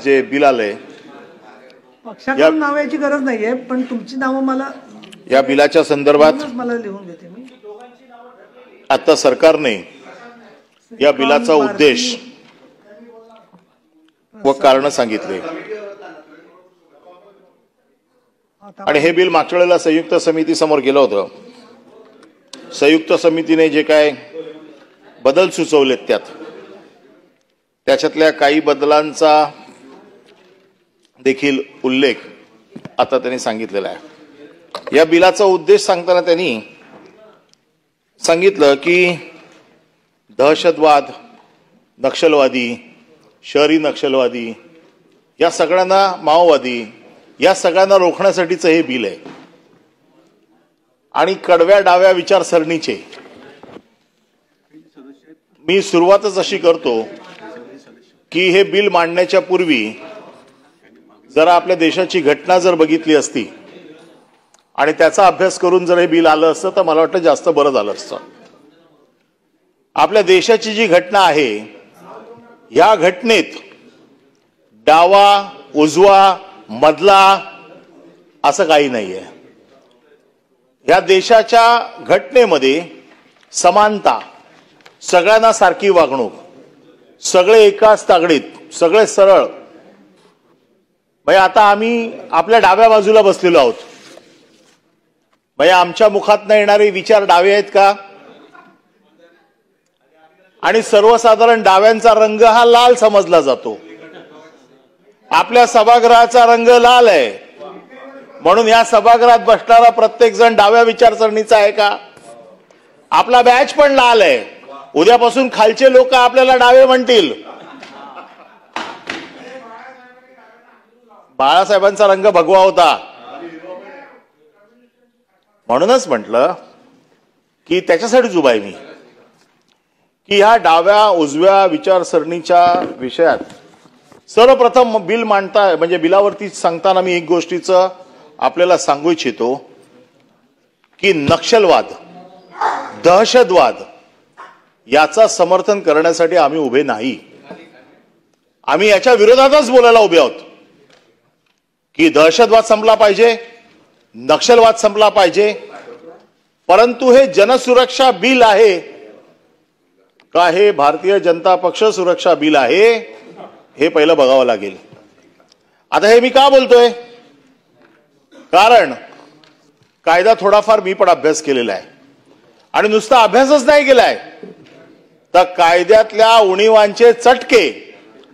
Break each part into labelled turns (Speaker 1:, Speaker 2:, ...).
Speaker 1: जे बिल आलंय
Speaker 2: पक्षाकडून नावाची गरज नाहीये, पण तुमची नावं मला
Speaker 1: या बिलाच्या संदर्भात
Speaker 2: मला लिहून घेते मी.
Speaker 1: आता सरकारने या बिलाचा उद्देश व कारण सांगितले आणि हे बिल मागच्या वेळेला संयुक्त समिती समोर गेलं होतं. संयुक्त समितीने जे काय बदल सुचवलेत त्याच्यातल्या काही बदलांचा देखील उल्लेख आता त्यांनी सांगितलेला आहे. या बिलाचा उद्देश सांगताना त्यांनी सांगितलं की दहशतवाद, नक्षलवादी, शहरी नक्षलवादी या सगळ्यांना, माओवादी या सगळ्यांना रोखण्यासाठीचं हे बिल आहे. आणि कडव्या डाव्या विचारसरणीचे मी सुरुवातच अशी करतो की हे बिल मांडण्याच्या पूर्वी जरा आपल्या देशाची घटना जर बघितली असती आणि त्याचा अभ्यास करून जर हे बिल आलं असतं तर मला वाटतं जास्त बरं झालं असतं. आपल्या देशाची जी घटना आहे या घटनेत डावा, उजवा, मधला असं काही नाहीये. या देशाच्या घटनेमध्ये समानता, सगळ्यांना सारखी वागणूक, सगळे एकाच तागडीत, सगळे सरळ. आता आम्ही आपल्या डाव्या बाजूला बसलेलो आहोत. आमच्या मुखात येणारे विचार डावे आहेत का? आणि सर्वसाधारण डाव्यांचा रंग हा लाल समजला जातो. आपल्या सभागृहाचा रंग लाल आहे म्हणून या सभागृहात बसणारा प्रत्येक जण डाव्या विचारसरणीचा आहे का? आपला बॅच पण लाल आहे. उद्यापासून खालचे लोक आपल्याला डावे म्हणतील. बाळासाहेबांचा रंग भगवा होता म्हणूनच म्हटलं की त्याच्यासाठीच उभा आहे मी की ह्या डाव्या उजव्या विचारसरणीच्या विषयात सर्वप्रथम बिल मांडता म्हणजे बिलावरती सांगताना मी एक गोष्टीचं आपल्याला सांगू इच्छितो की नक्षलवाद, दहशतवाद याचा समर्थन करण्यासाठी आम्ही उभे नाही. आम्ही याच्या विरोधातच बोलायला उभे आहोत की दहशतवाद संपला पाहिजे, नक्षलवाद संपला पाहिजे. परंतु हे जनसुरक्षा बिल आहे का हे भारतीय जनता पक्ष सुरक्षा बिल आहे हे पहिलं बघावं लागेल. आता हे मी का बोलतोय? कारण कायदा थोडाफार मी पण अभ्यास केलेला आहे आणि नुसता अभ्यासच नाही केलाय तर कायद्यातल्या उणिवांचे चटके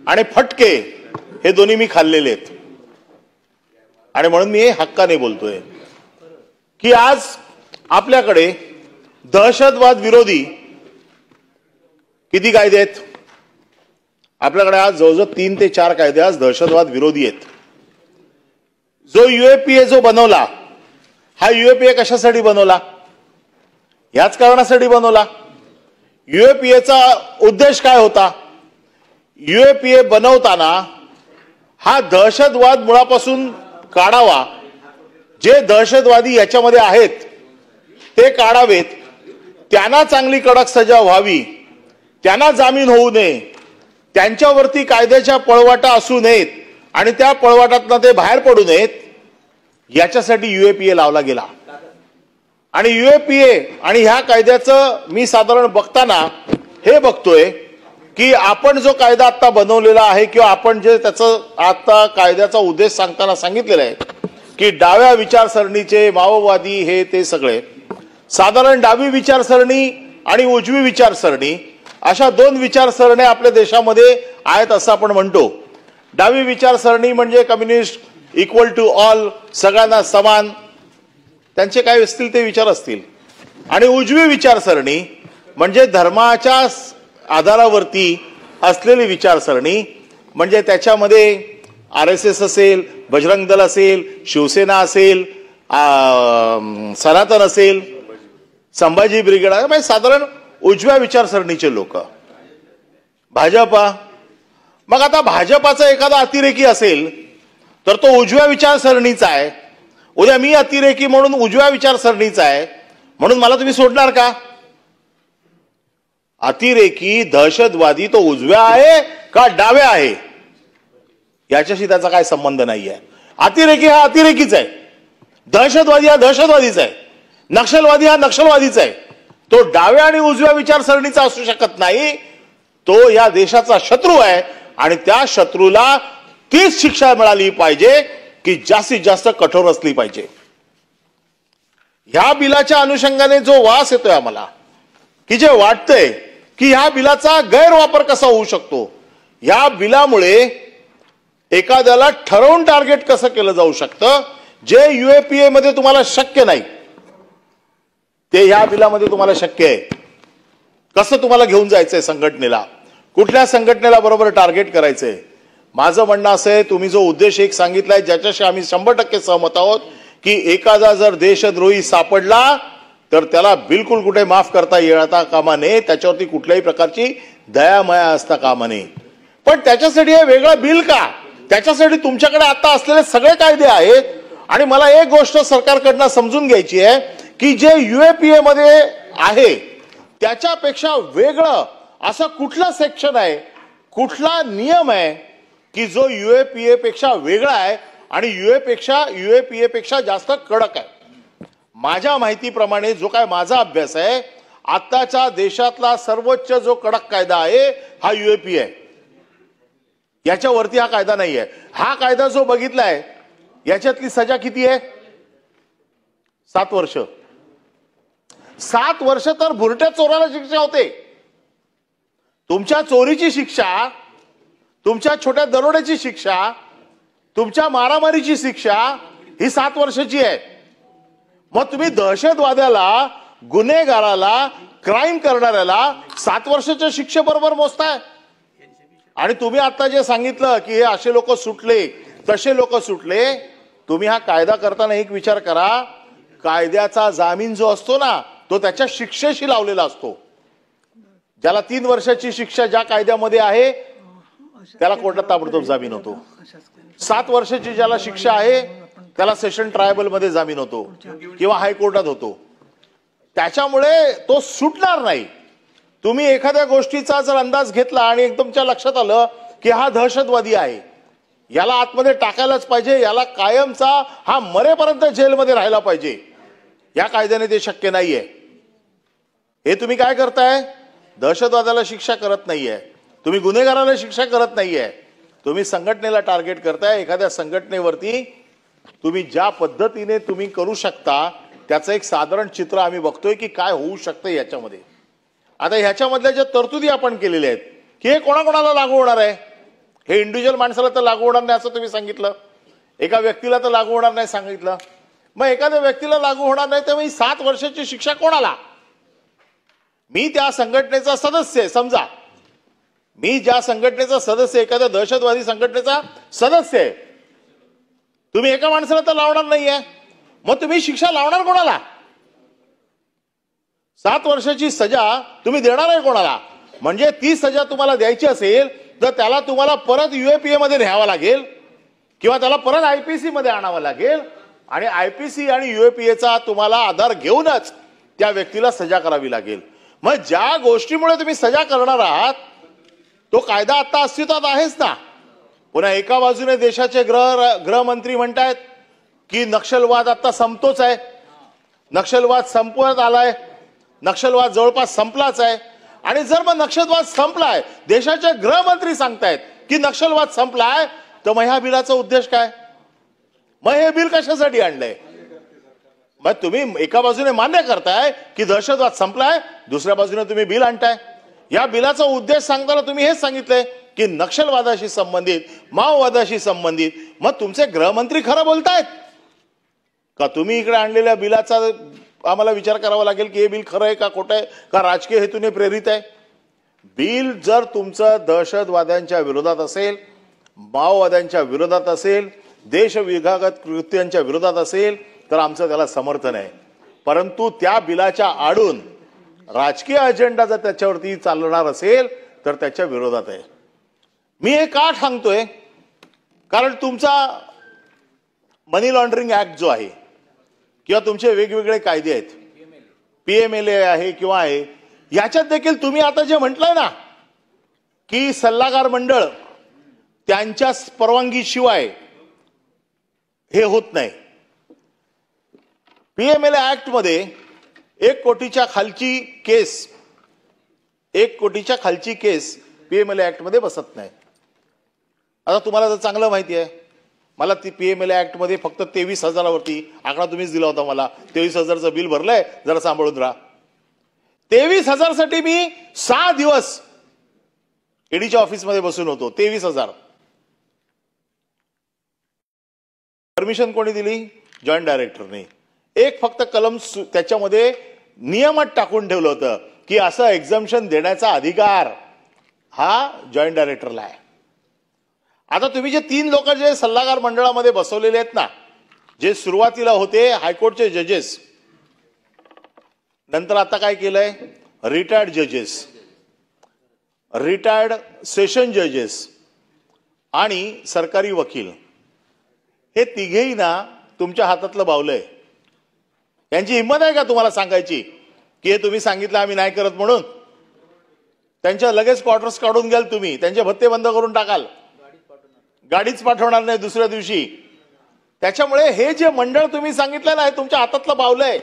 Speaker 1: आणि फटके हे दोन्ही मी खाल्लेले आहेत. आणि म्हणून मी हे हक्काने बोलतोय की आज आपल्याकडे दहशतवाद विरोधी किती कायदे आहेत? आपल्याकडे आज जवळजवळ 3 ते 4 कायदे आज दहशतवाद विरोधी आहेत. जो यूएपीए जो बनवला हा यूएपीए कशासाठी बनवला? याच कारणासाठी बनवला. यूएपीएचा उद्देश काय होता? यूएपीए बनवताना हा दहशतवाद मुळापासून काढावा. जे दहशतवादी याच्यामध्ये आहेत ते काढावेत, त्यांना चांगली कडक सजा व्हावी, त्यांना जामीन होऊ नये, त्यांच्यावरती कायद्याच्या पळवाटा असू नयेत आणि त्या पळवाटातनं ते बाहेर पडू नयेत याच्यासाठी यूएपीए लावला गेला. आणि यूएपीए आणि ह्या कायद्याचं मी साधारण बघताना हे बघतोय की आपण जो कायदा आता बनवलेला आहे किंवा आपण जे त्याचं आता कायद्याचा उद्देश सांगताना सांगितलेला आहे की डाव्या विचारसरणीचे माओवादी हे ते सगळे साधारण डावी विचारसरणी आणि उजवी विचारसरणी अशा 2 विचारसरण्या आपल्या देशामध्ये आहेत असं आपण म्हणतो. डावी विचारसरणी म्हणजे कम्युनिस्ट, इक्वल टू ऑल, सगळ्यांना समान, त्यांचे काय असतील ते विचार असतील. आणि उजवी विचारसरणी म्हणजे धर्माच्या आधारावरती असलेली विचारसरणी, म्हणजे त्याच्यामध्ये RSS असेल, बजरंग दल असेल, शिवसेना असेल, सनातन असेल, संभाजी ब्रिगेड, म्हणजे साधारण उजव्या विचारसरणीचे लोक. भाजपा, मग आता भाजपाचा एखादा अतिरेकी असेल तर तो उजव्या विचारसरणीचा आहे. उद्या मी अतिरेकी म्हणून उजव्या विचारसरणीचा आहे म्हणून मला तुम्ही सोडणार का? अतिरेकी दहशतवादी तो उजव्या आहे का डाव्या आहे? याच्याशी त्याचा काय संबंध नाहीये. अतिरेकी हा अतिरेकीच आहे, दहशतवादी हा दहशतवादीच आहे, नक्षलवादी हा नक्षलवादीच आहे. तो डाव्या आणि उजव्या विचारसरणीचा असू शकत नाही. तो या देशाचा शत्रू आहे आणि त्या शत्रूला तीच शिक्षा मिळाली पाहिजे की जास्तीत जास्त कठोर असली पाहिजे. ह्या बिलाच्या अनुषंगाने जो वास येतोय आम्हाला, की जे वाटतंय की ह्या बिलाचा गैरवापर कसा होऊ शकतो, ह्या बिलामुळे एखाद्याला ठरवून टार्गेट कसं केलं जाऊ शकतं, जे युएपीए मध्ये तुम्हाला शक्य नाही ते ह्या बिलामध्ये तुम्हाला शक्य आहे. कसं तुम्हाला घेऊन जायचंय संघटनेला, कुठल्या संघटनेला बरोबर टार्गेट करायचंय. माझं म्हणणं असं आहे, तुम्ही जो उद्देश एक सांगितलाय ज्याच्याशी आम्ही 100% सहमत आहोत, की एखादा जर देशद्रोही सापडला तर त्याला बिलकुल कुठे माफ करता येता कामा नये, त्याच्यावरती कुठल्याही प्रकारची दयामाया असता कामा नये. पण त्याच्यासाठी हे वेगळं बिल का? त्याच्यासाठी तुमच्याकडे आता असलेले सगळे कायदे आहेत. आणि मला एक गोष्ट सरकारकडनं समजून घ्यायची आहे की जे युएपीए मध्ये आहे त्याच्यापेक्षा वेगळं असं कुठलं सेक्शन आहे, कुठला नियम आहे की जो युएपीए पेक्षा वेगळा आहे आणि युएपीए पेक्षा जास्त कडक आहे. माझ्या माहितीप्रमाणे जो काय माझा अभ्यास आहे, आताच्या देशातला सर्वोच्च जो कडक कायदा आहे हा युएपीए आहे. याच्यावरती हा कायदा नाहीये. हा कायदा जो बघितलाय याच्यातली सजा किती आहे? 7 वर्ष. 7 वर्ष तर भुरट्या चोराला शिक्षा होते. तुमच्या चोरीची शिक्षा, तुमच्या छोट्या दरोड्याची शिक्षा, तुमच्या मारामारीची शिक्षा ही 7 वर्षाची आहे. मग तुम्ही दहशतवाद्याला, गुन्हेगाराला, क्राईम करणाऱ्याला 7 वर्षाच्या शिक्षेबरोबर मोजताय. आणि तुम्ही आता जे सांगितलं की हे असे लोक सुटले, तसे लोक सुटले, तुम्ही हा कायदा करताना एक विचार करा, कायद्याचा जामीन जो असतो ना तो त्याच्या शिक्षेशी लावलेला असतो. ज्याला 3 वर्षाची शिक्षा ज्या कायद्यामध्ये आहे त्याला कोर्टात ताबडतोब जामीन होतो. 7 वर्षाची ज्याला शिक्षा आहे त्याला सेशन ट्रायबल मध्ये जामीन होतो किंवा हायकोर्टात होतो. त्याच्यामुळे तो सुटणार नाही. तुम्ही एखाद्या गोष्टीचा जर अंदाज घेतला आणि एकदम तुमच्या लक्षात आलं की हा दहशतवादी आहे, याला आतमध्ये टाकायलाच पाहिजे, याला कायमचा हा मरेपर्यंत जेलमध्ये राहायला पाहिजे, या कायद्याने ते शक्य नाहीये. हे तुम्ही काय करताय? दहशतवादाला शिक्षा करत नाहीये, तुम्ही गुन्हेगाराला शिक्षा करत नाहीये, तुम्ही संघटनेला टार्गेट करताय. एखाद्या संघटनेवरती तुम्ही ज्या पद्धतीने तुम्ही करू शकता त्याचं एक साधारण चित्र आम्ही बघतोय की काय होऊ शकतं याच्यामध्ये. आता ह्याच्यामधल्या ज्या तरतुदी आपण केलेल्या आहेत की हे कोणाकोणाला लागू होणार आहे? हे इंडिव्हिज्युअल माणसाला तर लागू होणार नाही असं तुम्ही सांगितलं, एका व्यक्तीला तर लागू होणार नाही सांगितलं. मग एखाद्या व्यक्तीला लागू होणार नाही तर मग 7 वर्षाची शिक्षा कोणाला? मी त्या संघटनेचा सदस्य आहे, समजा मी ज्या संघटनेचा सदस्य, एखाद्या दहशतवादी संघटनेचा सदस्य आहे, तुम्ही एका माणसाला तर लावणार नाहीये, मग तुम्ही शिक्षा लावणार कोणाला? 7 वर्षाची सजा तुम्ही देणार आहे कोणाला? म्हणजे ती सजा तुम्हाला द्यायची असेल तर त्याला तुम्हाला परत युएपीए मध्ये न्यावं लागेल किंवा त्याला परत आयपीसी मध्ये आणावं लागेल आणि आयपीसी आणि युएपीएचा तुम्हाला आधार घेऊनच त्या व्यक्तीला सजा करावी लागेल. मग ज्या गोष्टीमुळे तुम्ही सजा करणार आहात तो कायदा आता अस्तित्वात आहेच ना. पुन्हा एका बाजूने देशाचे गृहमंत्री म्हणतायत की नक्षलवाद आता संपतोच आहे, नक्षलवाद संपवत आलाय, नक्षलवाद जवळपास संपलाच आहे. आणि जर मग नक्षलवाद संपलाय, देशाचे गृहमंत्री सांगतायत की नक्षलवाद संपलाय, तर मग ह्या बिलाचा उद्देश काय? मग हे बिल कशासाठी आणलंय? मग तुम्ही एका बाजूने मान्य करताय की दहशतवाद संपलाय, दुसऱ्या बाजूने तुम्ही बिल आणताय. या बिलाचा उद्देश सांगताना तुम्ही हेच सांगितलंय की नक्षलवादाशी संबंधित, माओवादाशी संबंधित. मग तुमचे गृहमंत्री खरं बोलतायत का? तुम्ही इकडे आणलेल्या बिलाचा आम्हाला विचार करावा लागेल की हे बिल खरं आहे का खोटं आहे, का राजकीय हेतूने प्रेरित आहे? बिल जर तुमचं दहशतवाद्यांच्या विरोधात असेल, माओवाद्यांच्या विरोधात असेल, देशविघातक कृत्यांच्या विरोधात असेल तर आमचं त्याला समर्थन आहे. परंतु त्या बिलाच्या आडून राजकीय अजेंडा जर त्याच्यावरती चालणार असेल तर त्याच्या विरोधात आहे. मी हे का सांगतोय? कारण तुमचा मनी लॉन्ड्रिंग ऍक्ट जो आहे किंवा तुमचे वेगवेगळे कायदे आहेत, पीएमएलए आहे किंवा आहे, याच्यात देखील तुम्ही आता जे म्हटलंय ना की सल्लागार मंडळ, त्यांच्या परवानगीशिवाय हे होत नाही. पीएमएलए ऍक्ट मध्ये 1 कोटीच्या खालची केस पीएमएलए ऍक्ट मध्ये बसत नाही. आता तुम्हाला जर चांगलं माहिती आहे, मला ती पीएमएलए ऍक्ट मध्ये फक्त 23,000वरती आकडा तुम्हीच दिला होता मला. 23,000चं बिल भरलंय, जरा सांभाळून राहा. 23,000 साठी मी 6 दिवस ईडीच्या ऑफिसमध्ये बसून होतो. 23,000 परमिशन कोणी दिली? जॉईंट डायरेक्टरने. एक फक्त कलम त्याच्यामध्ये नियमात टाकून ठेवलं होतं की असं एक्झम्पशन देण्याचा अधिकार हा जॉईंट डायरेक्टरला आहे. आता तुम्ही जे 3 लोक जे सल्लागार मंडळामध्ये बसवलेले आहेत ना, जे सुरुवातीला होते हायकोर्टचे जजेस, नंतर आता काय केलंय, रिटायर्ड जजेस, रिटायर्ड सेशन जजेस आणि सरकारी वकील, हे तिघेही ना तुमच्या हातातलं बावलंय. यांची हिंमत आहे का तुम्हाला सांगायची की हे तुम्ही सांगितलं आम्ही नाही करत म्हणून? त्यांच्या लगेच क्वार्टर्स काढून घ्याल तुम्ही, त्यांचे भत्ते बंद करून टाकाल, गाडीच पाठवणार नाही दुसऱ्या दिवशी. त्याच्यामुळे हे जे मंडळ तुम्ही सांगितलं ना, हे तुमच्या हातातलं बावलंय.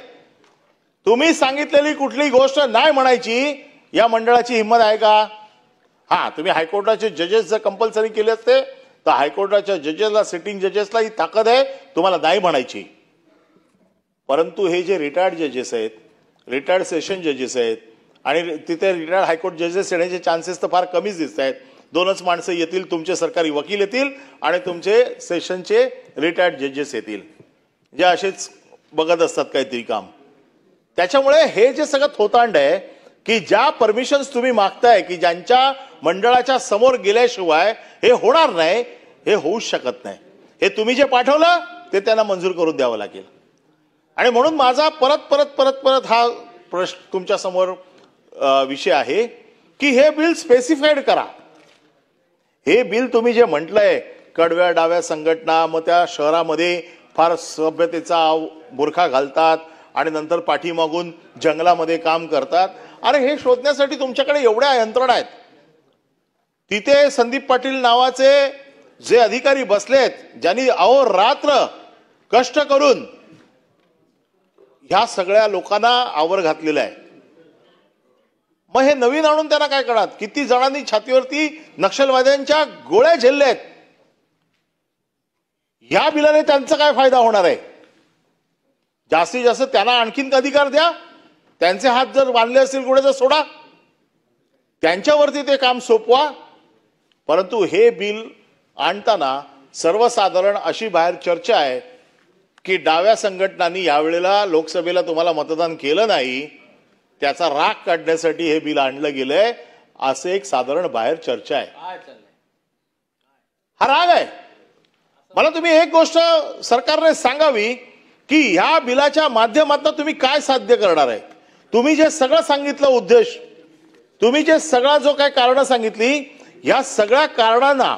Speaker 1: तुम्ही सांगितलेली कुठली गोष्ट नाही म्हणायची या मंडळाची हिंमत आहे का? हा, तुम्ही हायकोर्टाचे जजेस जर कंपल्सरी केले असते तर हायकोर्टाच्या जजेसला, सिटिंग जजेसला ही ताकद आहे तुम्हाला नाही म्हणायची. परंतु हे जे रिटायर्ड जजेस आहेत, रिटायर्ड सेशन जजेस आहेत, आणि तिथे रिटायर्ड हायकोर्ट जजेस येण्याचे चान्सेस तर फार कमीच दिसत आहेत. 2च माणसं येतील, तुमचे सरकारी वकील येतील आणि तुमचे सेशनचे रिटायर्ड जजेस येतील, जे असेच बघत असतात काहीतरी काम. त्याच्यामुळे हे जे सगळं थोतांड आहे की ज्या परमिशन्स तुम्ही मागताय की ज्यांच्या मंडळाच्या समोर गेल्याशिवाय हे होणार नाही, हे होऊच शकत नाही. हे तुम्ही जे पाठवलं ते त्यांना मंजूर करून द्यावं लागेल. आणि म्हणून माझा परत हा प्रश्न तुमच्या समोर विषय आहे की हे बिल स्पेसिफाईड करा. हे बिल तुम्ही जे म्हटलंय कडव्या डाव्या संघटना मग त्या शहरामध्ये फार सभ्यतेचा बुरखा घालतात आणि नंतर पाठीमागून जंगलामध्ये काम करतात. अरे हे शोधण्यासाठी तुमच्याकडे एवढ्या यंत्रणा आहेत. तिथे संदीप पाटील नावाचे जे अधिकारी बसलेत, ज्यांनी अहोरात्र कष्ट करून ह्या सगळ्या लोकांना आवर घातलेला आहे. मग हे नवीन आणून त्यांना काय कळत? किती जणांनी छातीवरती नक्षलवाद्यांच्या गोळ्या झेलल्यात? या बिलाने त्यांचा काय फायदा होणार आहे? जास्तीत जास्त त्यांना आणखीन अधिकार द्या. त्यांचे हात जर बांधले असतील कुठे तर सोडा, त्यांच्यावरती ते काम सोपवा. परंतु हे बिल आणताना सर्वसाधारण अशी बाहेर चर्चा आहे की डाव्या संघटनांनी यावेळेला लोकसभेला तुम्हाला मतदान केलं नाही, त्याचा राग काढण्यासाठी हे बिल आणलं गेलंय, असं एक साधारण बाहेर चर्चा आहे. हा राग आहे. मला तुम्ही एक गोष्ट सरकारने सांगावी की ह्या बिलाच्या माध्यमातून तुम्ही काय साध्य करणार आहे. तुम्ही जे सगळं सांगितलं उद्देश, तुम्ही जे सगळा जो काय कारण सांगितली, या सगळ्या कारणांना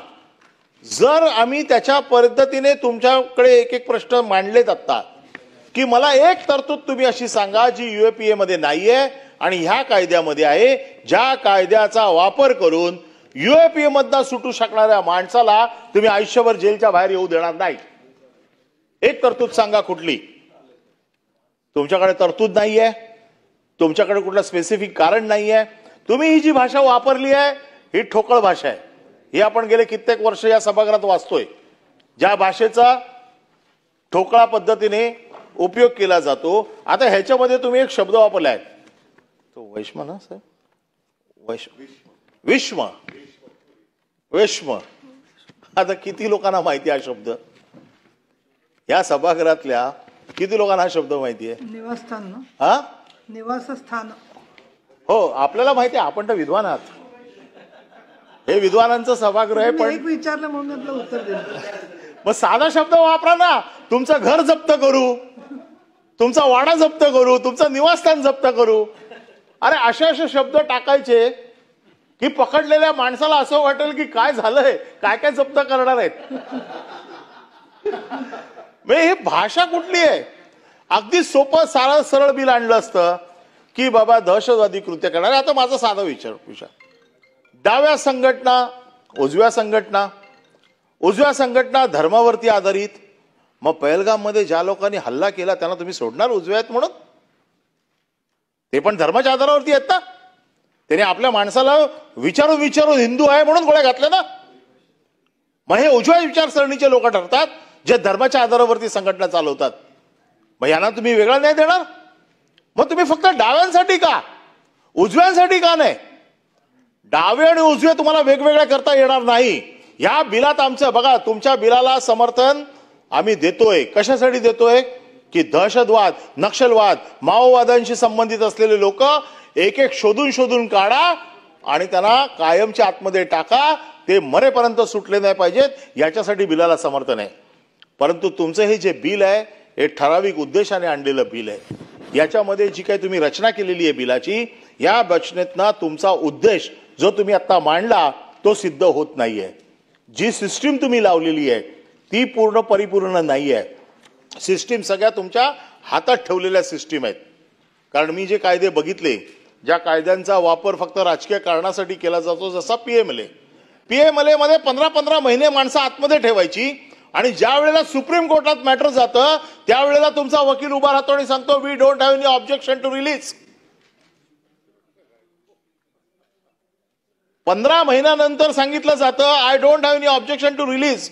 Speaker 1: जर आम्ही त्याच्या पद्धतीने तुमच्याकडे एक एक प्रश्न मांडलेत आता की मला एक तरतूद तुम्ही अशी सांगा जी यूएपीए मध्ये नाहीये आणि ह्या कायद्यामध्ये आहे, ज्या कायद्याचा वापर करून यूएपीए मधनं सुटू शकणाऱ्या माणसाला तुम्ही आयुष्यभर जेलच्या बाहेर येऊ देणार नाही. एक तरतूद सांगा कुठली. तुमच्याकडे तरतूद नाहीये, तुमच्याकडे कुठलं स्पेसिफिक कारण नाहीये. तुम्ही ही जी भाषा वापरली आहे ही ठोकळ भाषा आहे. ही आपण गेले कित्येक वर्ष या सभागृहात वाचतोय. ज्या भाषेचा ठोकळा पद्धतीने उपयोग केला जातो. आता ह्याच्यामध्ये तुम्ही एक शब्द वापरलाय तो वैष्म ना सर, विश्व विश्व. आता किती लोकांना माहिती हा शब्द? या सभागृहातल्या किती लोकांना हा शब्द माहिती आहे?
Speaker 2: निवासस्थान ना?
Speaker 1: हा,
Speaker 2: निवासस्थान.
Speaker 1: हो, आपल्याला माहिती आहे. आपण तर विद्वान आहात. हे विद्वानांचं सभागृह आहे. पण
Speaker 2: एक विचारलं म्हणून आपलं उत्तर दिलं.
Speaker 1: मग साधा शब्द वापरा ना. तुमचं घर जप्त करू, तुमचा वाडा जप्त करू, तुमचं निवासस्थान जप्त करू. अरे असे शब्द टाकायचे की पकडलेल्या माणसाला असं वाटेल की काय झालंय, काय काय जप्त करणार आहेत. ही भाषा कुठली आहे? अगदी सोपं सारळ सरळ बिल आणलं असतं की बाबा दहशतवादी कृत्य करणार. आता माझा साधा विचार, डाव्या संघटना, उजव्या संघटना उजव्या संघटना धर्मावरती आधारित. मग पहलगाममध्ये ज्या लोकांनी हल्ला केला त्यांना तुम्ही सोडणार उजव्या आहेत म्हणून? ते पण धर्माच्या आधारावरती आहेत ना. त्याने आपल्या माणसाला विचारून विचारून हिंदू आहे म्हणून गोळ्या घातल्या ना. मग हे उजव्या विचारसरणीचे लोक ठरतात जे धर्माच्या आधारावरती संघटना चालवतात. मग यांना तुम्ही वेगळा न्याय देणार? मग तुम्ही फक्त डाव्यांसाठी का, उजव्यांसाठी का नाही? डावे आणि उजवे तुम्हाला वेगवेगळ्या करता येणार नाही. या बिलात आमचं बघा, तुमच्या बिलाला समर्थन आम्ही देतोय. कशासाठी देतोय? की दहशतवाद, नक्षलवाद, माओवादांशी संबंधित असलेले लोक एक एक शोधून शोधून काढा आणि त्यांना कायमच्या आतमध्ये टाका. ते मरेपर्यंत सुटले नाही पाहिजेत, याच्यासाठी बिलाला समर्थन आहे. परंतु तुमचं हे जे बिल आहे हे ठराविक उद्देशाने आणलेलं बिल आहे. याच्यामध्ये जी काही तुम्ही रचना केलेली आहे बिलाची, या रचनेतनं तुमचा उद्देश जो तुम्ही आता मांडला तो सिद्ध होत नाहीये. जी सिस्टीम तुम्ही लावलेली आहे ती पूर्ण परिपूर्ण नाही आहे. सिस्टीम सगळ्या तुमच्या हातात ठेवलेल्या सिस्टीम आहेत. कारण मी जे कायदे बघितले, ज्या कायद्यांचा वापर फक्त राजकीय कारणासाठी केला जातो, जसा पीएमएलए मध्ये 15-15 महिने माणसं आतमध्ये ठेवायची आणि ज्या वेळेला सुप्रीम कोर्टात मॅटर जातं त्यावेळेला तुमचा वकील उभा राहतो आणि सांगतो we don't have any objection to release. 15 महिन्यानंतर सांगितलं जातं I don't have any objection to release.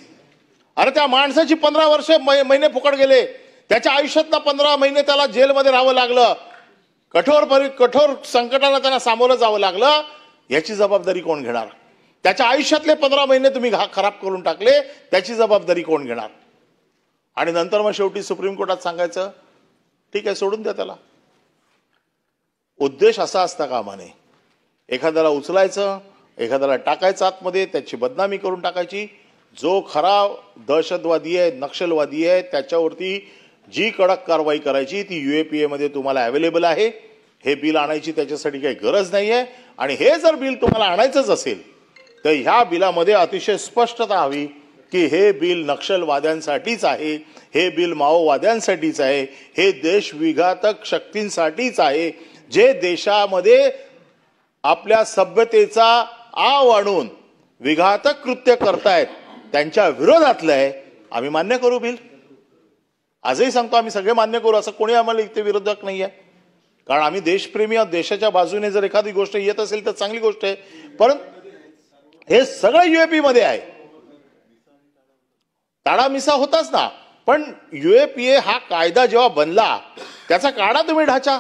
Speaker 1: अरे त्या माणसाची 15 वर्ष महिने फुकट गेले. त्याच्या आयुष्यातला 15 महिने त्याला जेलमध्ये राहावं लागलं. कठोर संकटाला त्यांना सामोरं जावं लागलं. याची जबाबदारी कोण घेणार? त्याच्या आयुष्यातले 15 महिने तुम्ही खराब करून टाकले, त्याची जबाबदारी कोण घेणार? आणि नंतर मग शेवटी सुप्रीम कोर्टात सांगायचं ठीक आहे सोडून द्या त्याला. उद्देश असा असता कामा नये. एखाद्याला उचलायचं, एखाद्याला टाकायचं आतमध्ये, त्याची बदनामी करून टाकायची. जो खरा दहशतवादी आहे, नक्षलवादी आहे, त्याच्यावरती जी कडक कारवाई करायची ती UAPA मध्ये तुम्हाला अवेलेबल आहे. हे बिल आणायची त्याच्यासाठी काही गरज नाहीये. आणि हे जर बिल तुम्हाला आणायचंच असेल तर ह्या बिलामध्ये अतिशय स्पष्टता हवी की हे बिल नक्षलवाद्यांसाठीच आहे, हे बिल माओवाद्यांसाठीच आहे, हे देशविघातक शक्तींसाठीच आहे, जे देशामध्ये आपल्या सभ्यतेचा आव आणून विघातक कृत्य करतायत त्यांच्या विरोधातलं आहे. आम्ही मान्य करू बिल. आजही सांगतो आम्ही सगळे मान्य करू. असं कोणी आम्हाला इथे विरोधक नाही आहे. कारण आम्ही देशप्रेमी आहोत. देशाच्या बाजूने जर एखादी गोष्ट येत असेल तर चांगली गोष्ट आहे. पण हे सगळं UAP मध्ये आहे. ताडामिसा होताच ना. पण UAPA हा कायदा जेव्हा बनला त्याचा काढा तुम्ही ढाचा,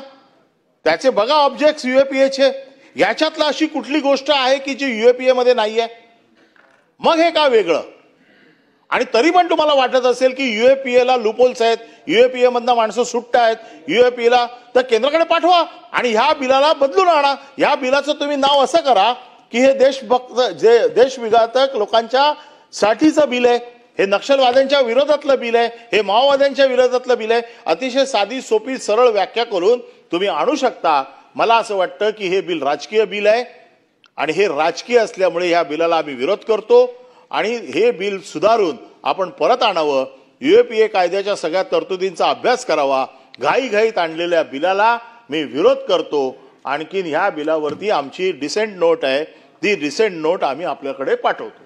Speaker 1: त्याचे बघा ऑब्जेक्ट्स UAPAचे. याच्यातला अशी कुठली गोष्ट आहे की जी UAPA मध्ये नाही आहे? मग हे का वेगळं? आणि तरी पण तुम्हाला वाटत असेल की UAPA ला लूपहोल्स आहेत, UAPA मधनं माणसं सुट्ट आहेत, UAPA ला तर केंद्राकडे पाठवा आणि ह्या बिलाला बदलून आणा. या बिलाचं तुम्ही नाव असं करा की हे देशविघातक लोकांच्या साठीचं बिल आहे, हे नक्षलवाद्यांच्या विरोधातलं बिल आहे, हे माओवाद्यांच्या विरोधातलं बिल आहे. अतिशय साधी सोपी सरळ व्याख्या करून तुम्ही आणू शकता. मला असं वाटतं की हे बिल राजकीय बिल आहे आणि हे राजकीय असल्यामुळे या बिलाला आम्ही विरोध करतो आणि हे बिल सुधारून आपण परत आणावं. UAPA कायद्याच्या सगळ्या तरतुदींचा अभ्यास करावा. घाईघाईत आणलेल्या बिलाला मी विरोध करतो. आणखीन ह्या बिलावरती आमची डिसेंट नोट आहे, ती डिसेंट नोट आम्ही आपल्याकडे पाठवतो.